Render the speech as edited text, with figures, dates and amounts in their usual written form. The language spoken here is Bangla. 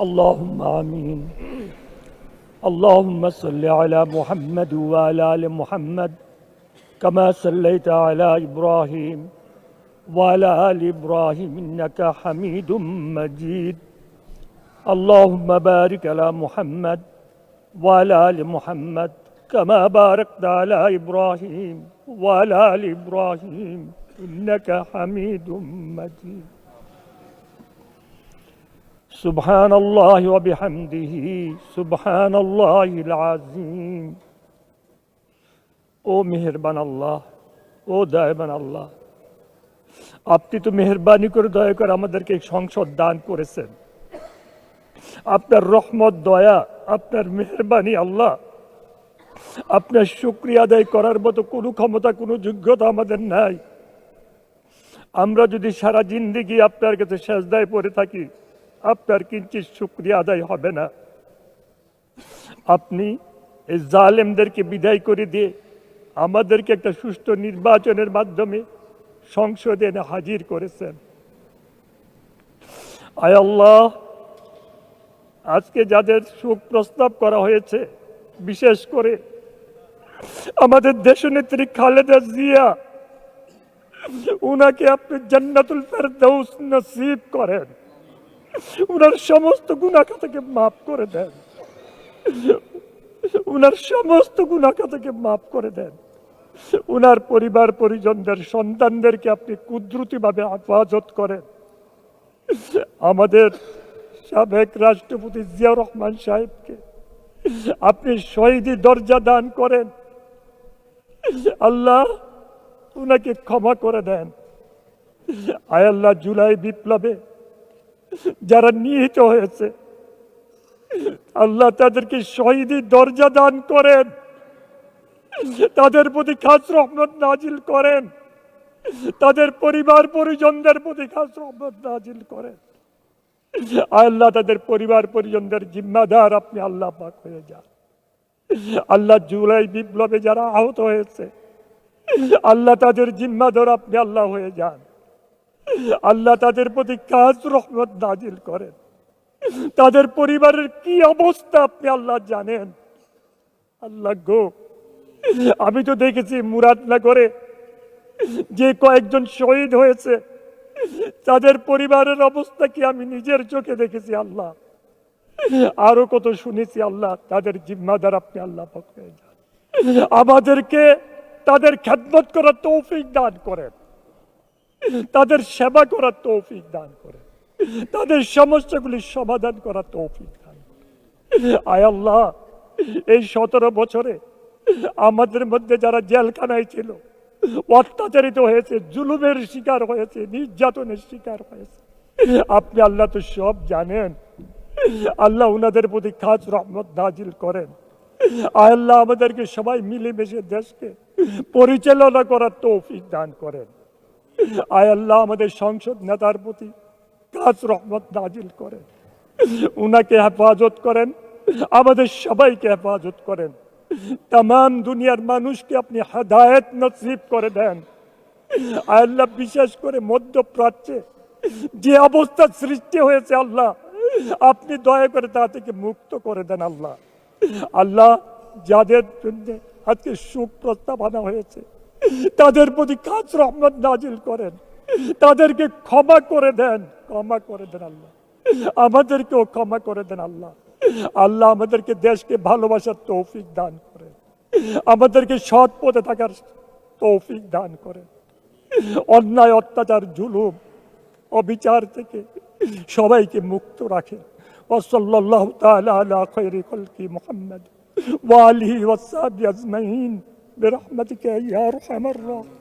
اللهم آمين. اللهم صل على محمد وعلى آل محمد كما صليت على إبراهيم وعلى آل إبراهيم إنك حميد مجيد. اللهم بارك على محمد وعلى آل محمد كما باركت على إبراهيم وعلى آل إبراهيم إنك حميد مجيد. سبحان الله وبحمده سبحان الله العظيم. ও মেহেরবান আল্লাহ, ও দয়াবান আল্লাহ, আপনি তো মেহেরবানি করে দয়া করে আমাদেরকে সংসদ দান করেছেন। আপনার রহমত, দয়া, আপনার মেহেরবানি আল্লাহ, আপনার শুকরিয়া আদায় করার মতো কোনো ক্ষমতা, কোনো যোগ্যতা আমাদের নাই। আমরা যদি সারা জিন্দেগি আপনার কাছে সেজদায় পড়ে থাকি, আপনার কিঞ্চিত শুকরিয়া আদায় হবে না। আপনি এই জালেমদেরকে বিদায় করে দিয়ে আমাদেরকে একটা সুষ্ঠু নির্বাচনের মাধ্যমে সংসদে এনে হাজির করেছেন। আয় আল্লাহ, আজকে যাদের শোক প্রস্তাব করা হয়েছে, বিশেষ করে আমাদের দেশনেত্রী খালেদা জিয়া, উনাকে আপনি জান্নাতুল ফেরদাউস নসিব করেন, উনার সমস্ত গুনাহ থেকে মাফ করে দেন, উনার সমস্ত গুনাহ থেকে মাফ করে দেন। উনার পরিবার পরিজনদের, সন্তানদেরকে আপনি কুদরতিভাবে হেফাজত করেন। আমাদের সাবেক রাষ্ট্রপতি জিয়াউর রহমান সাহেবকে আপনি শহীদি দরজা দান করেন। আল্লাহ, উনাকে ক্ষমা করে দেন। আয় আল্লাহ, জুলাই বিপ্লবে যারা নিহত হয়েছে, আল্লাহ তাদেরকে শহীদি দরজা দান করেন, তাদের প্রতি খাস রহমত নাজিল করেন, তাদের পরিবার পরিজনদের প্রতি খাস রহমত নাজিল করেন। আল্লাহ, তাদের পরিবার পরিজনদের জিম্মাদার আপনি আল্লাহ পাক হয়ে যান। আল্লাহ, জুলাই বিপ্লবে যারা আহত হয়েছে, আল্লাহ তাদের জিম্মাদার আপনি আল্লাহ হয়ে যান। আল্লাহ, তাদের প্রতি খাস রহমত নাজিল করেন। তাদের পরিবারের কি অবস্থা আপনি আল্লাহ জানেন। আল্লাহ গো, আমি তো দেখেছি মুরাদনগরে যে কয়েকজন শহীদ হয়েছে, তাদের পরিবারের অবস্থা কি আমি নিজের চোখে দেখেছি। আল্লাহ, আরো কত শুনেছি। আল্লাহ, তাদের জিম্মাদার আপনি আল্লাহ পাক হয়ে যান। আমাদেরকে তাদের খেদমত করার তৌফিক দান করেন, তাদের সেবা করার তৌফিক দান করেন, তাদের সমস্যাগুলির সমাধান করার তৌফিক দান করেন। আয় আল্লাহ, এই 17 বছরে আমাদের মধ্যে যারা জেলখানায় ছিল, অত্যাচারিত হয়েছে, জুলুমের শিকার হয়েছে, নির্যাতনের শিকার হয়েছে, আপনি আল্লাহ তো সব জানেন। আল্লাহ, উনাদের প্রতি খাস রহমত নাজিল করেন। আয় আল্লাহ, আমাদেরকে সবাই মিলেমিশে দেশকে পরিচালনা করার তৌফিক দান করেন। আয় আল্লাহ, আমাদের সংসদ নেতার প্রতি খাস রহমত নাজিল করেন, উনাকে হেফাজত করেন, আমাদের সবাইকে হেফাজত করেন। तमाम দুনিয়ার মানুষকে আপনি হেদায়েত নসিব করে দেন। আল্লাহ, বিশেষ করে মধ্যপ্রাচ্যে যে অবস্থা সৃষ্টি হয়েছে, আল্লাহ আপনি দয়া করে তা থেকে মুক্ত করে দেন। আল্লাহ, আল্লাহ যাদের জন্য আজকে শোক প্রস্তাব আনা হয়েছে, তাদের প্রতি খাস রহমত নাজিল করেন, তাদেরকে ক্ষমা করে দেন, ক্ষমা করে দেন। আল্লাহ, আমাদেরকেও ক্ষমা করে দেন। আল্লাহ, আল্লাহ আমাদেরকে দেশকে ভালোবাসার তৌফিক দান করেন, আমাদেরকে সৎ পথে থাকার তৌফিক দান করেন। অন্যায়, অত্যাচার, জুলুম, অবিচার থেকে সবাইকে মুক্ত রাখেন। ওয়াসাল্লাল্লাহু তাআলা আলা খায়রি খালকি মুহাম্মদ ওয়া আলিহি ওয়া সাহবিহি আজমাইন বিরহমাতিকা ইয়া আরহামার রাহিমিন।